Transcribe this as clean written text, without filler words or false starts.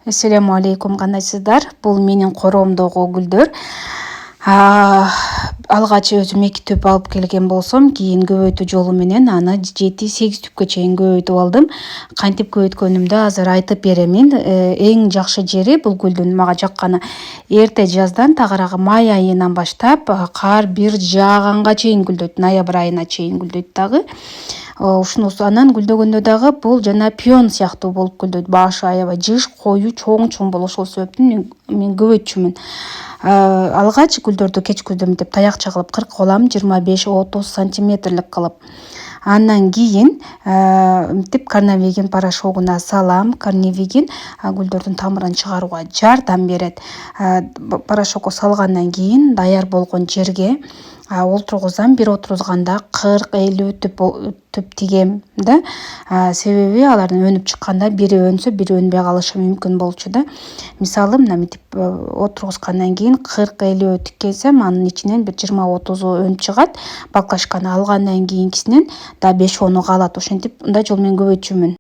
Ассаламу алейкум, кандайсыздар? Бул менин коромдогу гүлдөр. Алгач өзүм 2 түп алып келген болсом, кийин көбөйтүү жолу менен аны 7-8 түпкө чейин көбөйтүп алдым. Кантип көбөйткөнүмдү азыр айтып беремин. Эң жакшы жери бул гүлдүн мага жакканы эрте жаздан тагыраагы май айынан баштап кар бир жааганга чейин гүлдөйт, ноябрь айына чейин гүлдөйт дагы. Ушунусу анан гүлдөгөндө дагы бул жана пион сыяктуу болуп гүлдөйт. Башы аябай жыш, коюу, чоң болот. Ошол себептен мен көбөйтчүмүн. Алгач гүлдөрдү кеч күздө мынтип таякча кылып кыркып алам, 25-30 сантиметрлик кылып. Андан кийин мынтип корневигин порошогуна салам. Корневигин гүлдөрдүн тамырын чыгарууга жардам берет. Порошокко салгандан кийин даяр болгон жерге олтургузам. Бир отургузганда 40-50 түп тигем да. Себеби алардын өнүп чыкканда бири өнсө, бири өнбөй калышы мүмкүн болчу да. Мисалы мына мынтип отургузгандан кийин 40-50 тиккенсем, анын ичинен бир 20-30 өнүп чыгат. Баклажканы алгандан кийинкисинен да 5-10 калат. Ошентип мындай жол менен көбөйтчүмүн.